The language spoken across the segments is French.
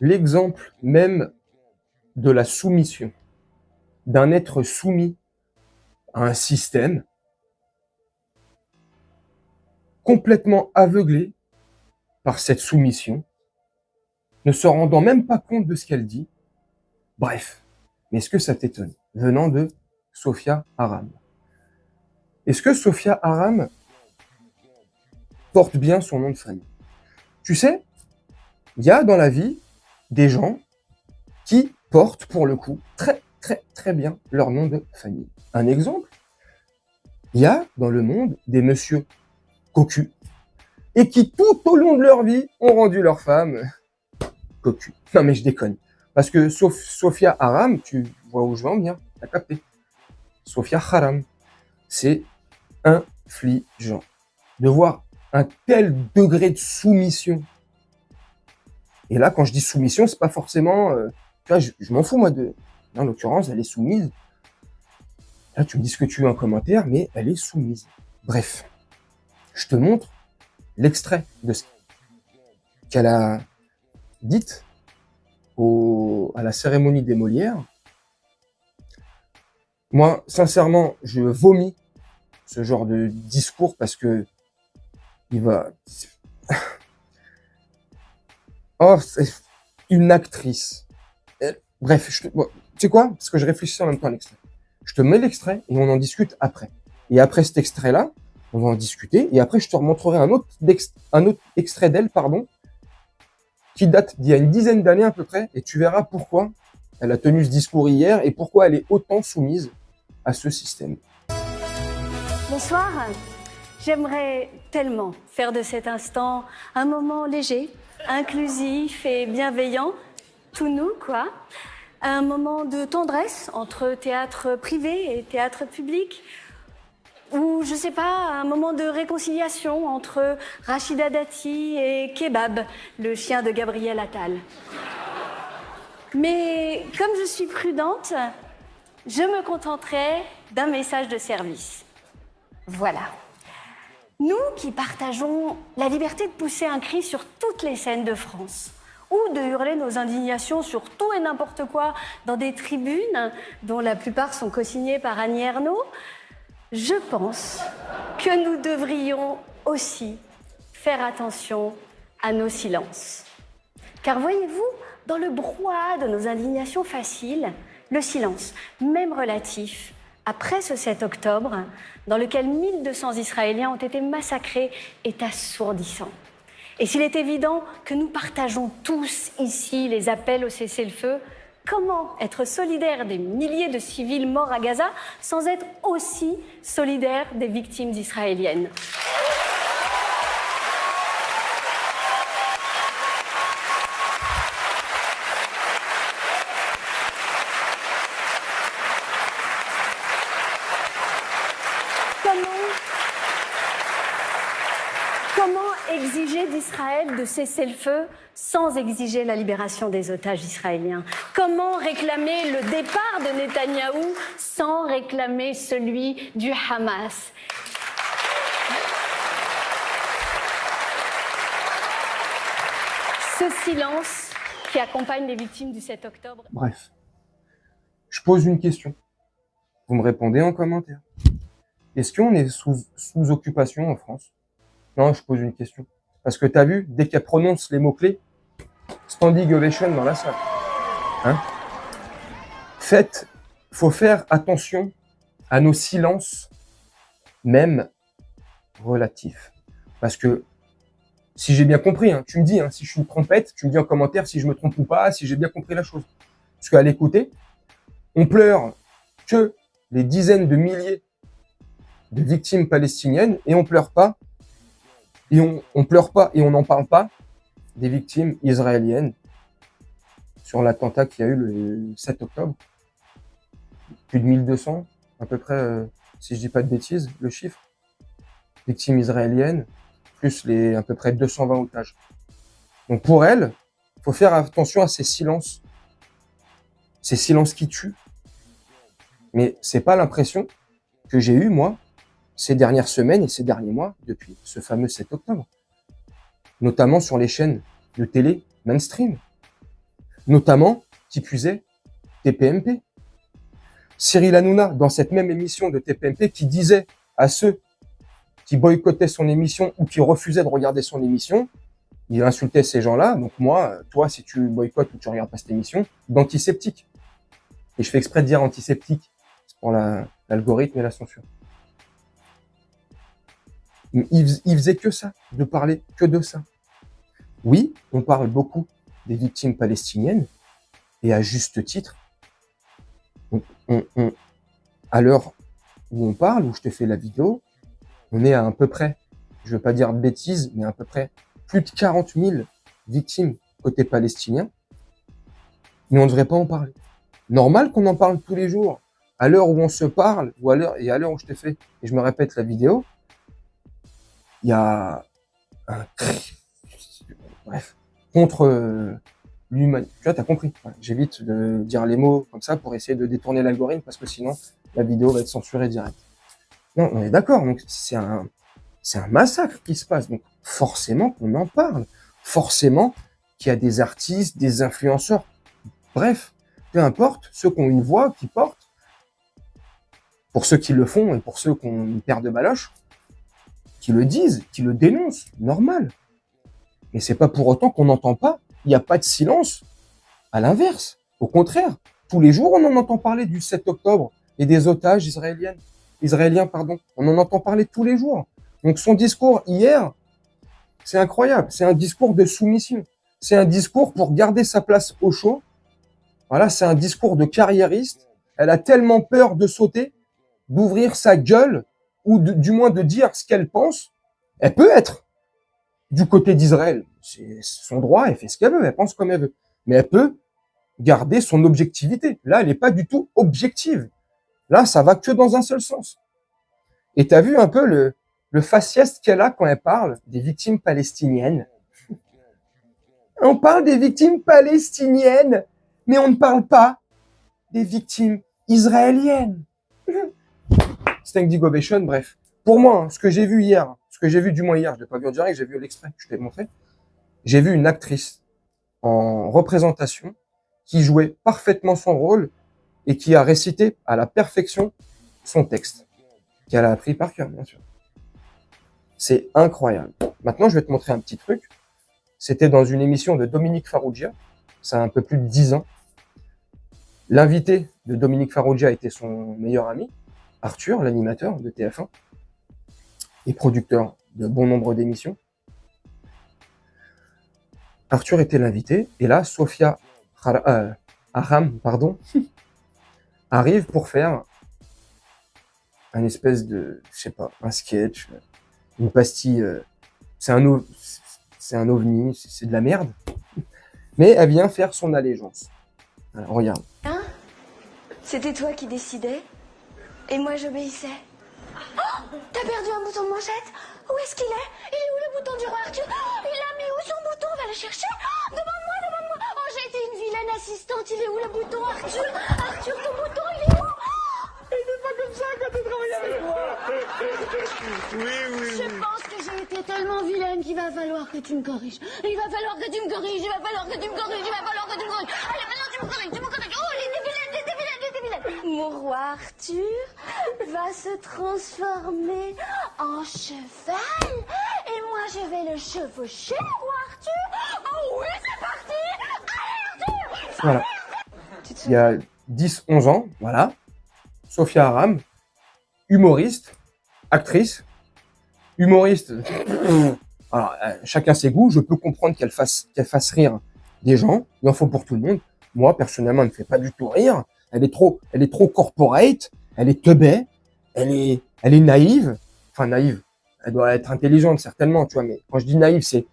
l'exemple même de la soumission, d'un être soumis à un système complètement aveuglé par cette soumission, ne se rendant même pas compte de ce qu'elle dit. Bref, mais est-ce que ça t'étonne, venant de Sophia Aram? Est-ce que Sophia Aram porte bien son nom de famille? Tu sais, il y a dans la vie des gens qui portent pour le coup très bien leur nom de famille. Un exemple, il y a dans le monde des messieurs cocus et qui tout au long de leur vie ont rendu leur femme cocu. Non mais je déconne. Parce que Sophia Aram, tu vois où je veux en venir, t'as capté. Sophia Haram, c'est infligeant de voir un tel degré de soumission. Et là, quand je dis soumission, c'est pas forcément... tu vois, je m'en fous, moi, de... En l'occurrence, elle est soumise. Là, tu me dis ce que tu veux en commentaire, mais elle est soumise. Bref, je te montre l'extrait de ce qu'elle a dit à la cérémonie des Molières. Moi, sincèrement, je vomis ce genre de discours parce que il va... Oh, c'est une actrice. Bref, tu sais quoi? Parce que je réfléchis en même temps à l'extrait. Je te mets l'extrait et on en discute après. Et après cet extrait-là, on va en discuter. Et après, je te remontrerai un autre extrait d'elle, qui date d'il y a une dizaine d'années à peu près. Et tu verras pourquoi elle a tenu ce discours hier et pourquoi elle est autant soumise à ce système. Bonsoir. J'aimerais tellement faire de cet instant un moment léger, inclusif et bienveillant, tout nous, quoi. Un moment de tendresse entre théâtre privé et théâtre public, ou, je sais pas, un moment de réconciliation entre Rachida Dati et Kebab, le chien de Gabriel Attal. Mais comme je suis prudente, je me contenterai d'un message de service. Voilà. Nous qui partageons la liberté de pousser un cri sur toutes les scènes de France, ou de hurler nos indignations sur tout et n'importe quoi dans des tribunes dont la plupart sont co-signées par Annie Ernaux, je pense que nous devrions aussi faire attention à nos silences. Car voyez-vous, dans le brouhaha de nos indignations faciles, le silence, même relatif, après ce 7 octobre, dans lequel 1200 Israéliens ont été massacrés, est assourdissant. Et s'il est évident que nous partageons tous ici les appels au cessez-le-feu, comment être solidaire des milliers de civils morts à Gaza sans être aussi solidaire des victimes israéliennes ? Comment exiger d'Israël de cesser le feu sans exiger la libération des otages israéliens? Comment réclamer le départ de Netanyahou sans réclamer celui du Hamas? Ce silence qui accompagne les victimes du 7 octobre. Bref, je pose une question. Vous me répondez en commentaire. Est-ce qu'on est sous occupation en France? Non, je pose une question. Parce que t'as vu, dès qu'elle prononce les mots-clés, standing ovation dans la salle. Hein? Faut faire attention à nos silences, même relatifs. Parce que, si j'ai bien compris, hein, tu me dis, hein, si je suis une trompette, tu me dis en commentaire si je me trompe ou pas, si j'ai bien compris la chose. Parce qu'à l'écouter, on pleure que les dizaines de milliers de victimes palestiniennes et on pleure pas. Et on pleure pas et on n'en parle pas des victimes israéliennes sur l'attentat qu'il y a eu le 7 octobre. Plus de 1200, à peu près, si je dis pas de bêtises, le chiffre. Victimes israéliennes, plus les à peu près 220 otages. Donc pour elle, faut faire attention à ces silences. Ces silences qui tuent. Mais c'est pas l'impression que j'ai eue, moi, ces dernières semaines et ces derniers mois depuis ce fameux 7 octobre. Notamment sur les chaînes de télé mainstream. notamment, qui puisait, TPMP. Cyril Hanouna, dans cette même émission de TPMP, qui disait à ceux qui boycottaient son émission ou qui refusaient de regarder son émission, il insultait ces gens-là. Donc moi, toi, si tu boycottes ou tu regardes pas cette émission, d'antiseptique. Et je fais exprès de dire antiseptique. C'est pour l'algorithme et la censure. Il faisait que ça, de parler que de ça. Oui, on parle beaucoup des victimes palestiniennes, et à juste titre. À l'heure où on parle, où je te fais la vidéo, on est à peu près, je veux pas dire de bêtises, mais à peu près plus de 40 000 victimes côté palestinien. Mais on ne devrait pas en parler. Normal qu'on en parle tous les jours. À l'heure où on se parle, ou à l'heure où je te fais, et je me répète la vidéo, il y a un bref, contre l'humanité. Tu vois, t'as compris. J'évite de dire les mots comme ça pour essayer de détourner l'algorithme parce que sinon, la vidéo va être censurée direct. Non, on est d'accord. Donc, c'est un massacre qui se passe. Donc, forcément qu'on en parle. Forcément qu'il y a des artistes, des influenceurs. Bref, peu importe, ceux qui ont une voix, qui portent, pour ceux qui le font et pour ceux qui ont une paire de baloches, qui le disent, qui le dénoncent, normal. Mais c'est pas pour autant qu'on n'entend pas. Il n'y a pas de silence. À l'inverse. Au contraire. Tous les jours, on en entend parler du 7 octobre et des otages israéliens. On en entend parler tous les jours. Donc son discours hier, c'est incroyable. C'est un discours de soumission. C'est un discours pour garder sa place au chaud. Voilà, c'est un discours de carriériste. Elle a tellement peur de sauter, d'ouvrir sa gueule, ou du moins de dire ce qu'elle pense. Elle peut être du côté d'Israël. C'est son droit, elle fait ce qu'elle veut, elle pense comme elle veut. Mais elle peut garder son objectivité. Là, elle n'est pas du tout objective. Là, ça va que dans un seul sens. Et tu as vu un peu le faciès qu'elle a quand elle parle des victimes palestiniennes. On parle des victimes palestiniennes, mais on ne parle pas des victimes israéliennes. Standing ovation, bref. Pour moi, ce que j'ai vu hier, du moins hier, je l'ai pas vu en direct, j'ai vu l'extrait que je t'ai montré. J'ai vu une actrice en représentation qui jouait parfaitement son rôle et qui a récité à la perfection son texte, qu'elle a appris par cœur, bien sûr. C'est incroyable. Maintenant, je vais te montrer un petit truc. C'était dans une émission de Dominique Farrugia, ça a un peu plus de 10 ans. L'invité de Dominique Farrugia était son meilleur ami, Arthur, l'animateur de TF1, et producteur de bon nombre d'émissions. Arthur était l'invité, et là, Sophia Aram, arrive pour faire un espèce de, je sais pas, un sketch, une pastille, c'est un ovni, c'est de la merde, mais elle vient faire son allégeance. Alors, regarde. Hein? C'était toi qui décidais et moi j'obéissais. Oh, t'as perdu un bouton de manchette? Où est-ce qu'il est? Il est où le bouton du roi Arthur? Oh, il a mis où son bouton? On va le chercher. Oh, demande-moi. Oh, j'ai été une vilaine assistante. Il est où le bouton Arthur? Arthur, ton bouton, il est où? Il n'est pas comme ça quand tu travailles avec moi. Oui. Je pense que j'ai été tellement vilaine qu'il va falloir que tu me corriges. Il va falloir que tu me corriges. Allez, maintenant tu me corriges. Oh, il était vilaine. Mon roi Arthur va se transformer en cheval et moi je vais le chevaucher, roi Arthur. Oh oui, c'est parti. Allez, Arthur. Voilà. Il y a 10-11 ans, voilà. Sophia Aram, humoriste, actrice, humoriste. Alors, chacun ses goûts. Je peux comprendre qu'elle fasse rire des gens. Il en faut pour tout le monde. Moi, personnellement, elle ne me fait pas du tout rire. Elle est trop corporate. Elle est teubée. Elle est naïve. Enfin, naïve. Elle doit être intelligente, certainement, tu vois. Mais quand je dis naïve, c'est,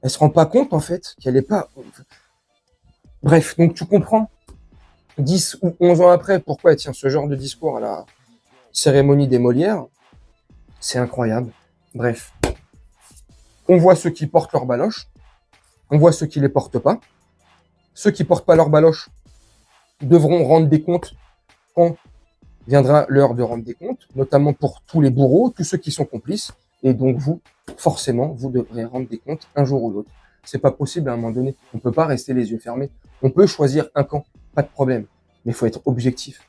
elle se rend pas compte, en fait, qu'elle est pas, bref. Donc, tu comprends. 10 ou 11 ans après, pourquoi elle tient ce genre de discours à la cérémonie des Molières. C'est incroyable. Bref. On voit ceux qui portent leurs baloches. On voit ceux qui les portent pas. Ceux qui portent pas leurs baloches devront rendre des comptes quand viendra l'heure de rendre des comptes, notamment pour tous les bourreaux, tous ceux qui sont complices. Et donc vous, forcément, vous devrez rendre des comptes un jour ou l'autre. C'est pas possible à un moment donné. On peut pas rester les yeux fermés. On peut choisir un camp, pas de problème. Mais il faut être objectif.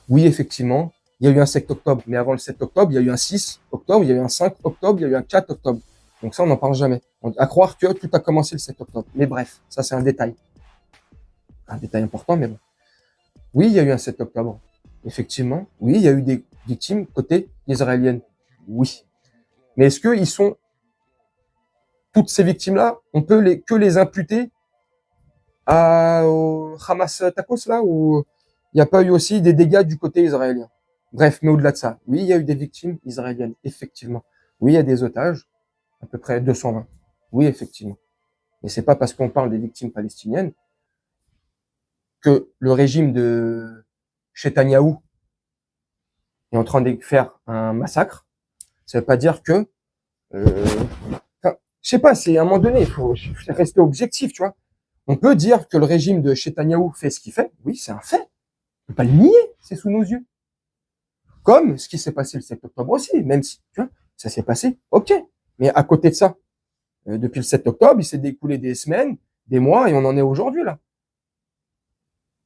Oui, effectivement, il y a eu un 7 octobre. Mais avant le 7 octobre, il y a eu un 6 octobre, il y a eu un 5 octobre, il y a eu un 4 octobre. Donc ça, on n'en parle jamais. À croire que tout a commencé le 7 octobre. Mais bref, ça c'est un détail. Un détail important, mais bon. Oui, il y a eu un 7 octobre. Effectivement. Oui, il y a eu des victimes côté israélienne. Oui. Mais est-ce qu'ils sont... Toutes ces victimes-là, on peut que les imputer au Hamas Tacos, là, où il n'y a pas eu aussi des dégâts du côté israélien. Bref, mais au-delà de ça, oui, il y a eu des victimes israéliennes, effectivement. Oui, il y a des otages, à peu près 220. Oui, effectivement. Mais c'est pas parce qu'on parle des victimes palestiniennes que le régime de Netanyahou est en train de faire un massacre. Ça veut pas dire que... je sais pas, c'est à un moment donné, il faut rester objectif, tu vois. On peut dire que le régime de Netanyahou fait ce qu'il fait. Oui, c'est un fait. On peut pas le nier, c'est sous nos yeux. Comme ce qui s'est passé le 7 octobre aussi, même si, tu vois, ça s'est passé, ok. Mais à côté de ça, depuis le 7 octobre, il s'est découlé des semaines, des mois, et on en est aujourd'hui, là.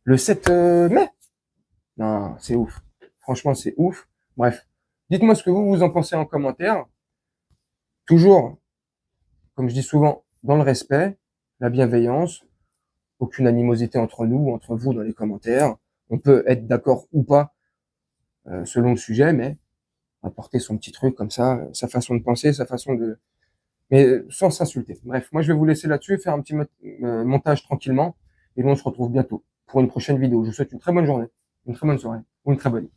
Le 7 mai. Non, c'est ouf. Franchement, c'est ouf. Bref. Dites-moi ce que vous en pensez en commentaire. Toujours, comme je dis souvent, dans le respect, la bienveillance, aucune animosité entre nous ou entre vous dans les commentaires. On peut être d'accord ou pas selon le sujet, mais apporter son petit truc comme ça, sa façon de penser, sa façon de... Mais sans s'insulter. Bref, moi je vais vous laisser là-dessus, faire un petit montage tranquillement, et nous on se retrouve bientôt pour une prochaine vidéo. Je vous souhaite une très bonne journée, une très bonne soirée, ou une très bonne nuit.